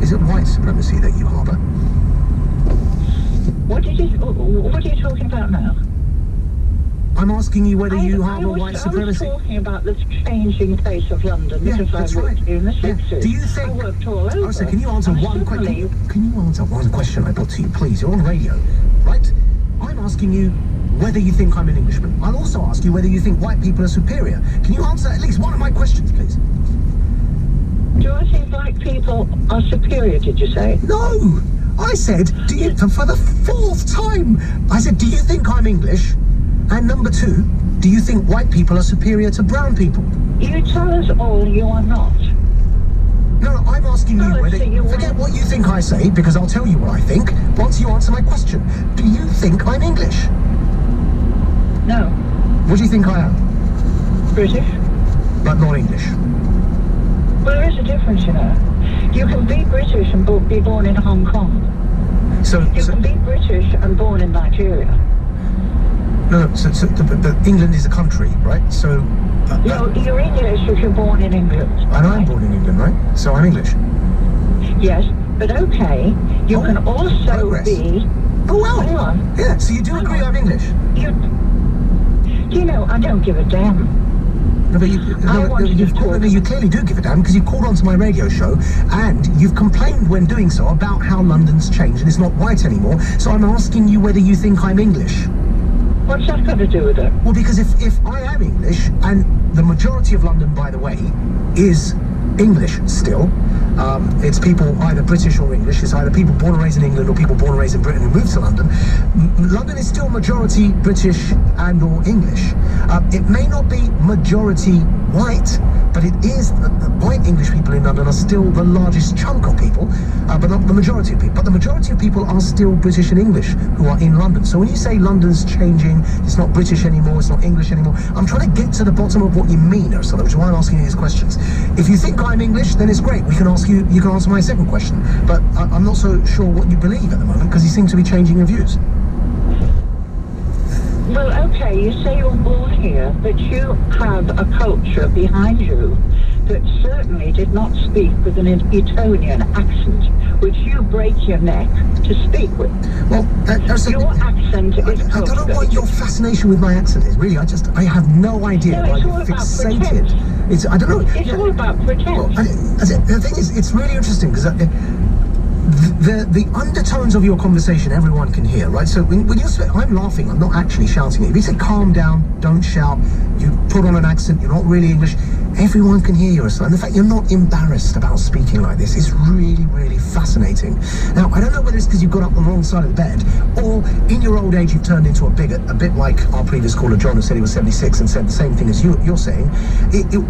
Is it white supremacy that you harbour? What are you talking about now? I'm asking you whether you harbour white supremacy. I was talking about the changing face of London because I worked here in the 60s. Do you think... I worked all over. Oh, so can you answer one question? Can you answer one question I put to you, please? You're on radio, right? I'm asking you whether you think I'm an Englishman. I'll also ask you whether you think white people are superior. Can you answer at least one of my questions, please? Do I think black people are superior, did you say? No! I said, do you... For the fourth time, I said, do you think I'm English? And number two, do you think white people are superior to brown people? You tell us all you are not. No, I'm asking you whether... Forget what you think I say, because I'll tell you what I think once you answer my question. Do you think I'm English? No. What do you think I am? British. But not English. Well, there is a difference, you know. You can be British and be born in Hong Kong. You can be British and born in Nigeria. No, but England is a country, right? So... no, you're English if you're born in England. And I'm born in England, right? So I'm English. Yes, but okay, you can also be... Oh, well. Hang on. Yeah, so you do agree I'm English? You know, I don't give a damn. No, but you clearly do give a damn, because you called onto my radio show and you've complained when doing so about how London's changed and it's not white anymore. So I'm asking you whether you think I'm English. What's that got to do with it? Well, because if I am English, and the majority of London, by the way, is English still, it's people either British or English, it's either people born and raised in England or people born and raised in Britain who moved to London. London is still majority British and or English. It may not be majority white, but it is, white English people in London are still the largest chunk of people, but not the majority of people. But the majority of people are still British and English who are in London. So when you say London's changing, it's not British anymore, it's not English anymore, I'm trying to get to the bottom of what you mean, Ursula, which is why I'm asking you these questions. If you think I'm English, then it's great. You can answer my second question. But I'm not so sure what you believe at the moment, because you seem to be changing your views. Well, okay, you say you're born here, but you have a culture behind you that certainly did not speak with an Etonian accent, which you break your neck to speak with. Well, your accent is I don't know what your fascination with my accent is, really. I have no idea why you're fixated. I don't know. It's all about pretense. Well, the thing is, it's really interesting, because the undertones of your conversation everyone can hear, right? So when you say, I'm laughing, I'm not actually shouting at you. If you say calm down, don't shout, you put on an accent, you're not really English, everyone can hear you. And the fact you're not embarrassed about speaking like this is really, really fascinating. Now, I don't know whether it's because you got up on the wrong side of the bed, or in your old age you've turned into a bigot, a bit like our previous caller John, who said he was 76 and said the same thing as you're saying.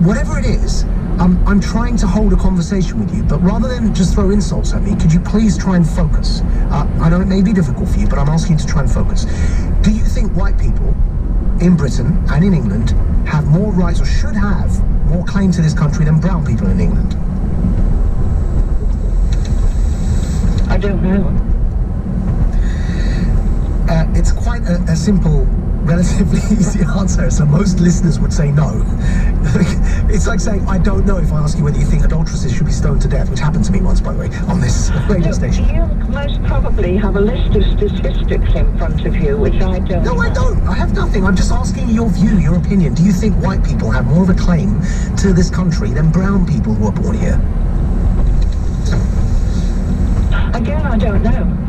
Whatever it is, I'm trying to hold a conversation with you, but rather than just throw insults at me, could you please try and focus? I know it may be difficult for you, but I'm asking you to try and focus. Do you think white people in Britain and in England have more rights, or should have more claim to this country, than brown people in England? I don't know. It's quite a simple, relatively easy answer, so most listeners would say no. It's like saying, I don't know, if I ask you whether you think adulteresses should be stoned to death, which happened to me once, by the way, on this radio station. You most probably have a list of statistics in front of you, which I don't know. No, I don't. I have nothing. I'm just asking your view, your opinion. Do you think white people have more of a claim to this country than brown people who are born here? Again, I don't know.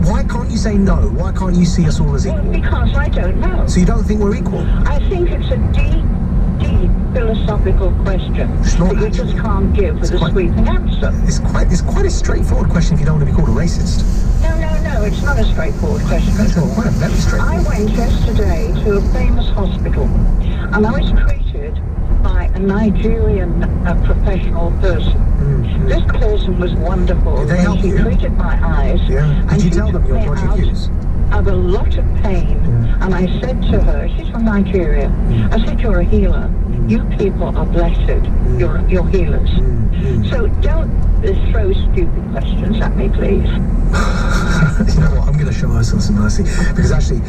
Why can't you say no? Why can't you see us all as equal? Well, because I don't know. So you don't think we're equal? I think it's a deep philosophical question that you just can't give with a sweeping answer. It's quite a straightforward question if you don't want to be called a racist. No, it's not a straightforward question at all. Quite a very straightforward. I went yesterday to a famous hospital, and I was treated by a Nigerian professional person. Mm-hmm. This person was wonderful. Did they help you? She treated my eyes. Yeah. Did you tell them your dodgy views? I have a lot of pain, and I said to her, she's from Nigeria, I said, you're a healer. You people are blessed. You're healers. So don't throw stupid questions at me, please. You know what? I'm going to show Ursula some mercy, because actually,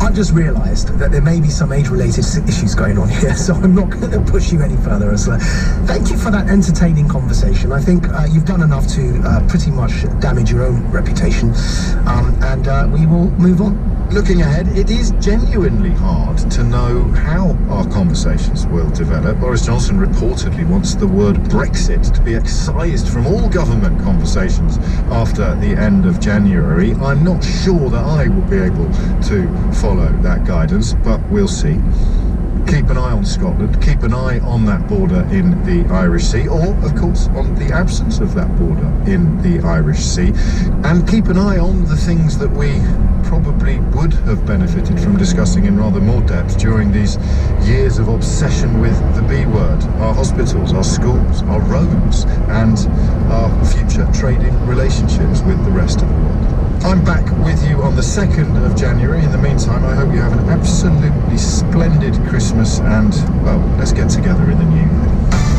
I've just realised that there may be some age-related issues going on here, so I'm not going to push you any further. So, thank you for that entertaining conversation. I think you've done enough to pretty much damage your own reputation, and we will move on. Looking ahead, it is genuinely hard to know how our conversations will develop. Boris Johnson reportedly wants the word Brexit to be excised from all government conversations after the end of January. I'm not sure that I will be able to follow that guidance, but we'll see. Keep an eye on Scotland, keep an eye on that border in the Irish Sea, or, of course, on the absence of that border in the Irish Sea, and keep an eye on the things that we probably would have benefited from discussing in rather more depth during these years of obsession with the B word: our hospitals, our schools, our roads, and our future trading relationships with the rest of the world. I'm back with you on the 2nd of January. In the meantime, I hope you have an absolutely splendid Christmas and, well, let's get together in the new year.